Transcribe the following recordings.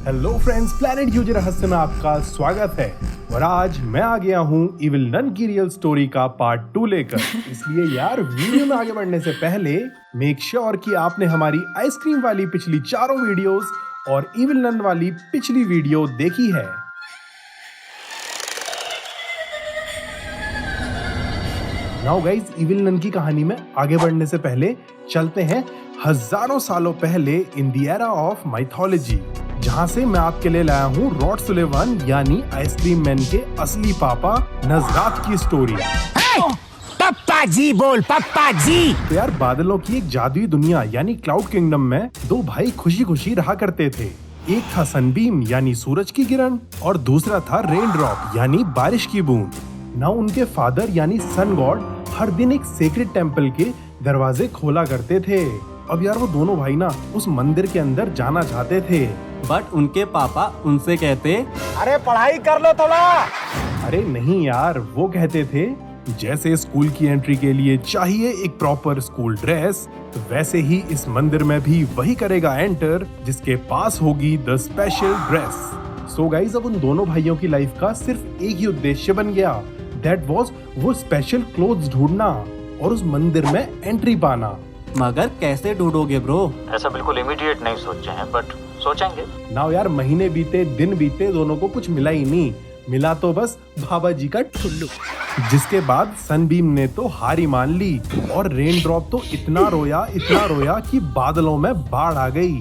Hello friends, planet use रहस्य में आपका स्वागत है। और आज मैं आ गया हूँ इविल नन की रियल स्टोरी का पार्ट 2 लेकर। इसलिए यार वीडियो में आगे बढ़ने से पहले मेक श्योर कि आपने हमारी आइसक्रीम वाली पिछली चारों वीडियोस और इविल नन वाली पिछली वीडियो देखी है। नाउ गाइज, इविल नन की कहानी में आगे बढ़ने से पहले चलते हैं हजारों सालों पहले in the era of mythology, जहां से मैं आपके लिए लाया हूँ रॉड सुलेवान यानी आइसक्रीम मैन के असली पापा नजरात की स्टोरी। पप्पा जी बोल, पप्पा जी। तो यार, बादलों की एक जादुई दुनिया यानी क्लाउड किंगडम में दो भाई खुशी खुशी रहा करते थे। एक था सनबीम यानी सूरज की किरण और दूसरा था रेन ड्रॉप यानी बारिश की बूंद। ना उनके फादर यानी सन गॉड हर दिन एक सेक्रेट टेम्पल के दरवाजे खोला करते थे। अब यार वो दोनों भाई ना उस मंदिर के अंदर जाना चाहते थे, बट उनके पापा उनसे कहते, अरे पढ़ाई कर लो थोड़ा। अरे नहीं यार, वो कहते थे जैसे स्कूल की एंट्री के लिए चाहिए एक प्रॉपर स्कूल ड्रेस, तो वैसे ही इस मंदिर में भी वही करेगा एंटर जिसके पास होगी the special dress. So guys, अब उन दोनों भाइयों की लाइफ का सिर्फ एक ही उद्देश्य बन गया, दैट वाज वो स्पेशल क्लोथ्स ढूंढना और उस मंदिर में एंट्री पाना। मगर कैसे ढूंढोगे ब्रो? ऐसा बिल्कुल इमीडिएट नहीं सोचे हैं, बट सोचेंगे। नाउ यार, महीने बीते, दिन बीते, दोनों को कुछ मिला ही नहीं। मिला तो बस बाबा जी का ठुल्लू। जिसके बाद सनबीम ने तो हार ही मान ली और रेन ड्रॉप तो इतना रोया कि बादलों में बाढ़ आ गई।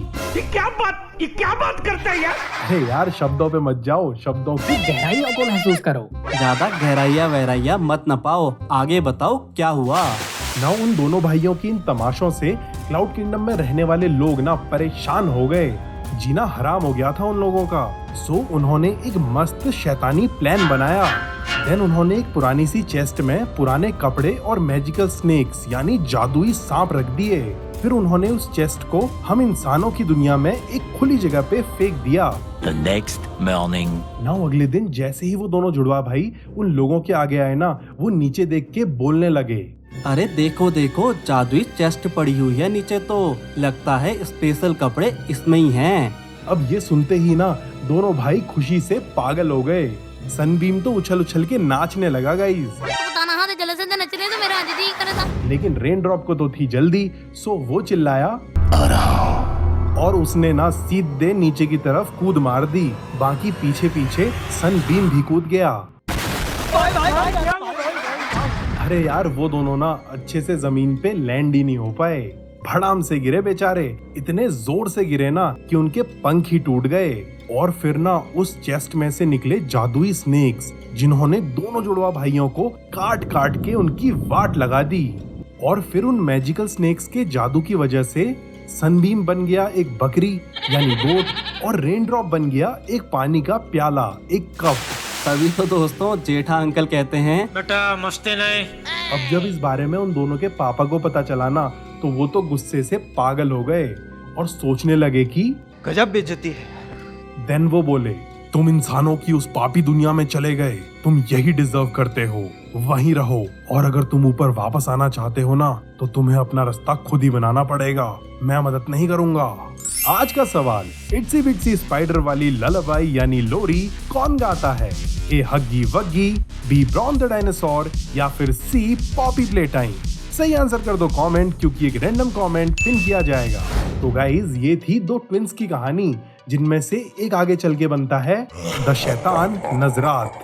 ये क्या बात करता है यार? अरे यार, शब्दों पे मत जाओ, शब्दों की गहराइयों को महसूस करो। ज्यादा गहराइया मत न पाओ, आगे बताओ क्या हुआ। ना उन दोनों भाइयों की इन तमाशों से क्लाउड किंगडम में रहने वाले लोग ना परेशान हो गए। जीना हराम हो गया था उन लोगों का। सो उन्होंने एक मस्त शैतानी प्लान बनाया। देन उन्होंने एक पुरानी सी चेस्ट में पुराने कपड़े और मैजिकल स्नेक्स यानी जादुई सांप रख दिए। फिर उन्होंने उस चेस्ट को हम इंसानों की दुनिया में एक खुली जगह पे फेंक दिया। The next morning. नाउ अगले दिन जैसे ही वो दोनों जुड़वा भाई उन लोगों के आगे आए ना, वो नीचे देख के बोलने लगे, अरे देखो देखो, जादुई चेस्ट पड़ी हुई है नीचे, तो लगता है स्पेशल कपड़े इसमें ही हैं। अब ये सुनते ही ना दोनों भाई खुशी से पागल हो गए। सनबीम तो उछल उछल के नाचने लगा गाइस। लेकिन रेन ड्रॉप को तो थी जल्दी, सो वो चिल्लाया और उसने ना सीधे नीचे की तरफ कूद मार दी। बाकी पीछे पीछे सनबीम भी कूद गया। अरे यार, वो दोनों ना अच्छे से जमीन पे लैंड ही नहीं हो पाए। भड़ाम से गिरे बेचारे, इतने जोर से गिरे ना कि उनके पंख ही टूट गए। और फिर ना उस चेस्ट में से निकले जादुई स्नेक्स, जिन्होंने दोनों जुड़वा भाइयों को काट काट के उनकी वाट लगा दी। और फिर उन मैजिकल स्नेक्स के जादू की वजह से सनबीम बन गया एक बकरी यानी गोट और रेन ड्रॉप बन गया एक पानी का प्याला, एक कप। तभी तो दोस्तों जेठा अंकल कहते हैं, बेटा मस्ती नहीं। अब जब इस बारे में उन दोनों के पापा को पता चला ना, तो वो तो गुस्से से पागल हो गए और सोचने लगे कि गजब बेइज्जती है। देन वो बोले, तुम इंसानों की उस पापी दुनिया में चले गए, तुम यही डिजर्व करते हो, वहीं रहो। और अगर तुम ऊपर वापस आना चाहते हो ना, तो तुम्हें अपना रास्ता खुद ही बनाना पड़ेगा, मैं मदद नहीं करूंगा। आज का सवाल, इट्सी बिट्सी स्पाइडर वाली ललाबाई यानी लोरी कौन गाता है? ए हग्गी वग्गी, बी ब्राउन द डायनासोर या फिर सी पॉपी प्ले टाइम? सही आंसर कर दो कमेंट, क्योंकि एक रैंडम कमेंट पिन किया जाएगा। तो गाइज, ये थी दो ट्विंस की कहानी, जिनमें से एक आगे चल के बनता है द शैतान नजरात,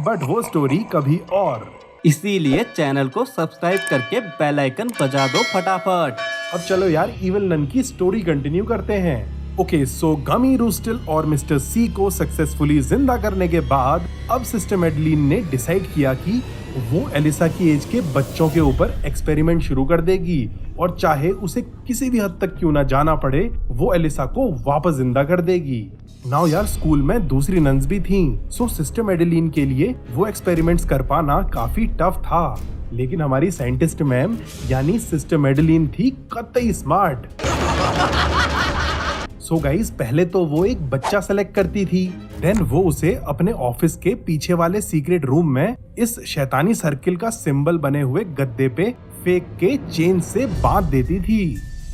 बट वो स्टोरी कभी और। इसीलिए चैनल को सब्सक्राइब करके बेल आइकन बजा दो फटाफट। अब चलो यार, इविल नन की स्टोरी कंटिन्यू करते हैं। ओके, सो गमी रूस्टल और मिस्टर सी को सक्सेसफुली जिंदा करने के बाद अब सिस्टर मेडलिन ने डिसाइड किया कि वो एलिसा की एज के बच्चों के ऊपर एक्सपेरिमेंट शुरू कर देगी, और चाहे उसे किसी भी हद तक क्यों ना जाना पड़े, वो एलिसा को वापस जिंदा कर देगी। नाउ यार, स्कूल में दूसरी नन्स भी थीं, सो सिस्टर मेडलिन के लिए वो एक्सपेरिमेंट्स कर पाना काफी टफ था। लेकिन हमारी साइंटिस्ट मैम यानी सिस्टर मेडलिन थी कतई स्मार्ट। सो गाइस, पहले तो वो एक बच्चा सेलेक्ट करती थी, देन वो उसे अपने ऑफिस के पीछे वाले सीक्रेट रूम में इस शैतानी सर्किल का सिंबल बने हुए गद्दे पे फेंक के चेन से बांध देती थी।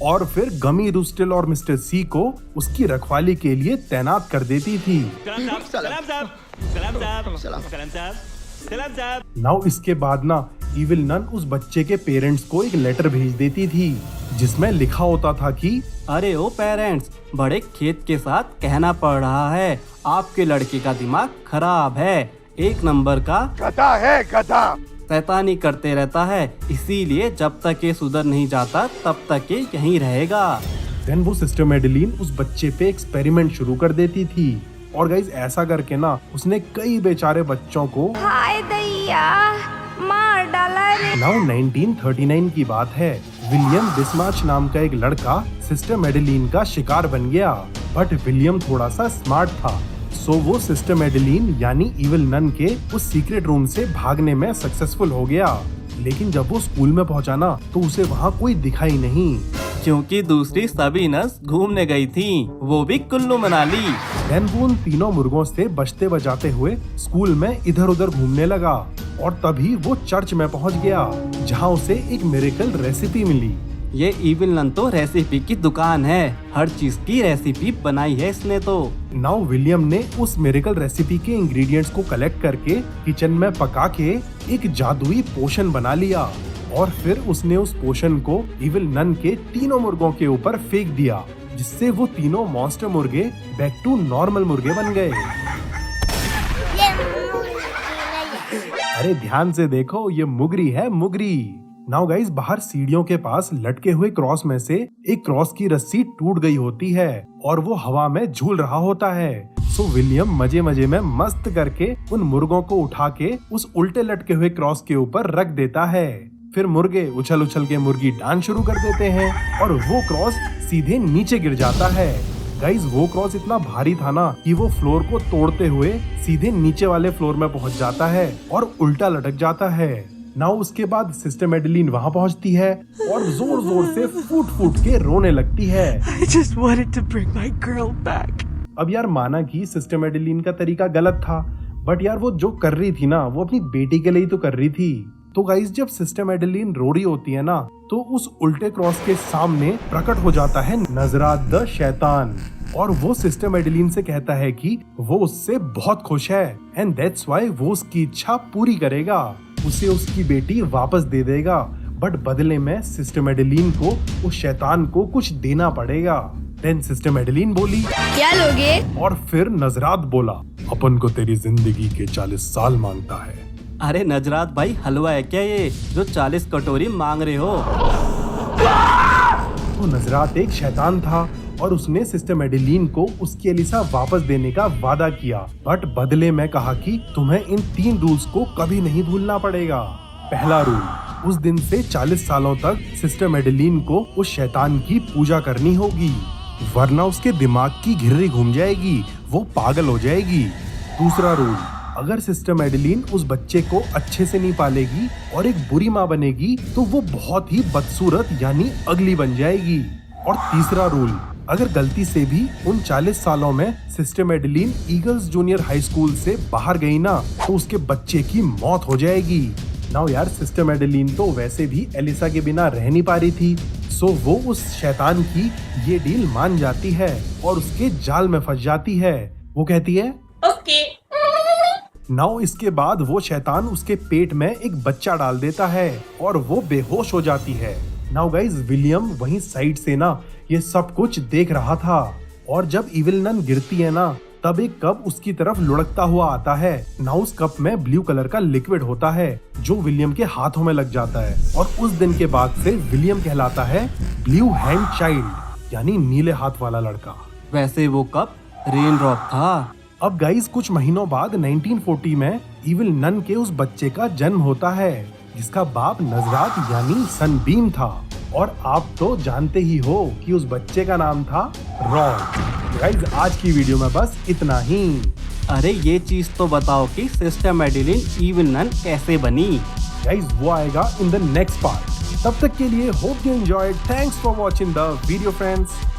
और फिर गमी रूस्टेल और मिस्टर सी को उसकी रखवाली के लिए तैनात कर देती थी। नाउ इसके बाद ना इविल नन उस बच्चे के पेरेंट्स को एक लेटर भेज देती थी जिसमें लिखा होता था कि अरे ओ पेरेंट्स, बड़े खेत के साथ कहना पड़ रहा है, आपके लड़के का दिमाग खराब है, 1 नंबर का गधा है गधा। शैतानी करते रहता है, इसीलिए जब तक ये सुधर नहीं जाता तब तक ये यहीं रहेगा। देन वो सिस्टर मेडेलिन उस बच्चे पे एक्सपेरिमेंट शुरू कर देती थी और गाइज ऐसा करके ना उसने कई बेचारे बच्चों को हाय दैया मार डाला रे। नाउ 1939 की बात है। विलियम बिस्मार्च नाम का एक लड़का सिस्टर मेडेलिन का शिकार बन गया, बट विलियम थोड़ा सा स्मार्ट था, सो वो सिस्टर मेडेलिन यानी इविल नन के उस सीक्रेट रूम से भागने में सक्सेसफुल हो गया। लेकिन जब वो स्कूल में पहुंचा ना तो उसे वहाँ कोई दिखाई नहीं, क्योंकि दूसरी सभी नर्स घूमने गई थी, वो भी कुल्लू मनाली। देन वो उन तीनों मुर्गों से बचते बचाते हुए स्कूल में इधर उधर घूमने लगा और तभी वो चर्च में पहुंच गया जहां उसे एक मिरेकल रेसिपी मिली। ये इविल नन तो रेसिपी की दुकान है, हर चीज की रेसिपी बनाई है इसने तो। नाउ विलियम ने उस मिरेकल रेसिपी के इंग्रेडिएंट्स को कलेक्ट करके किचन में पका के एक जादुई पोशन बना लिया और फिर उसने उस पोशन को इविल नन के तीनों मुर्गों के ऊपर फेंक दिया, जिससे वो तीनों मॉन्स्टर मुर्गे बैक टू नॉर्मल मुर्गे बन गए। अरे ध्यान से देखो, ये मुगरी है मुगरी। नाउ गाइस बाहर सीढ़ियों के पास लटके हुए क्रॉस में से एक क्रॉस की रस्सी टूट गई होती है और वो हवा में झूल रहा होता है। सो विलियम मजे मजे में मस्त करके उन मुर्गों को उठा के उस उल्टे लटके हुए क्रॉस के ऊपर रख देता है। फिर मुर्गे उछल उछल के मुर्गी डांस शुरू कर देते हैं और वो क्रॉस सीधे नीचे गिर जाता है। गाइस वो क्रॉस इतना भारी था ना कि वो फ्लोर को तोड़ते हुए सीधे नीचे वाले फ्लोर में पहुंच जाता है और उल्टा लटक जाता है। नाउ उसके बाद सिस्टर मेडेलिन वहाँ पहुँचती है और जोर जोर से फूट फूट के रोने लगती है। I just wanted to bring my girl back. अब यार माना कि सिस्टर मेडेलिन का तरीका गलत था, बट यार वो जो कर रही थी ना वो अपनी बेटी के लिए तो कर रही थी। तो गाइस जब सिस्टर मेडेलिन रो रही होती है ना तो उस उल्टे क्रॉस के सामने प्रकट हो जाता है नजरात द शैतान और वो सिस्टर मेडेलिन से कहता है कि वो उससे बहुत खुश है एंड दैट्स व्हाई वो उसकी इच्छा पूरी करेगा, उसे उसकी बेटी वापस दे देगा, बट बदले में सिस्टर मेडेलिन को उस शैतान को कुछ देना पड़ेगा। देन सिस्टर मेडेलिन बोली क्या लोगे? और फिर नजरात बोला अपन को तेरी जिंदगी के 40 साल मांगता है। अरे नजरात भाई, हलवा है क्या ये जो 40 कटोरी मांग रहे हो? तो नजरात एक शैतान था और उसने सिस्टर मेडेलिन को उसकी एलिसा वापस देने का वादा किया, बट बदले में कहा कि तुम्हें इन 3 रूल्स को कभी नहीं भूलना पड़ेगा। पहला रूल, उस दिन से 40 सालों तक सिस्टर मेडेलिन को उस शैतान की पूजा करनी होगी, वरना उसके दिमाग की घिर्री घूम जाएगी, वो पागल हो जाएगी। दूसरा रूल, अगर सिस्टर मेडेलिन उस बच्चे को अच्छे से नहीं पालेगी और एक बुरी माँ बनेगी तो वो बहुत ही बदसूरत यानी अगली बन जाएगी। और तीसरा रूल, अगर गलती से भी उन 40 सालों में sister Madeleine Eagles junior high school से बाहर गई ना तो उसके बच्चे की मौत हो जाएगी। नाउ यार सिस्टर मेडेलिन तो वैसे भी एलिसा के बिना रह नहीं पा रही थी, सो वो उस शैतान की ये डील मान जाती है और उसके जाल में फंस जाती है। वो कहती है ओके। नाउ इसके बाद वो शैतान उसके पेट में एक बच्चा डाल देता है और वो बेहोश हो जाती है। नाउ गाइज विलियम वहीं साइड से ना ये सब कुछ देख रहा था और जब इविल नन गिरती है ना तब एक कप उसकी तरफ लुढ़कता हुआ आता है। नाउ उस कप में ब्लू कलर का लिक्विड होता है जो विलियम के हाथों में लग जाता है और उस दिन के बाद से विलियम कहलाता है ब्लू हैंड चाइल्ड यानी नीले हाथ वाला लड़का। वैसे वो कप रेन ड्रॉप था। अब गाइस कुछ महीनों बाद 1940 में इविल नन के उस बच्चे का जन्म होता है जिसका बाप नजरात यानी सनबीम था और आप तो जानते ही हो कि उस बच्चे का नाम था रॉन। गाइस आज की वीडियो में बस इतना ही। अरे ये चीज तो बताओ कि सिस्टर मेडेलिन इविल नन कैसे बनी? गाइस वो आएगा इन द नेक्स्ट पार्ट। तब तक के लिए hope you enjoyed. Thanks for watching the video friends.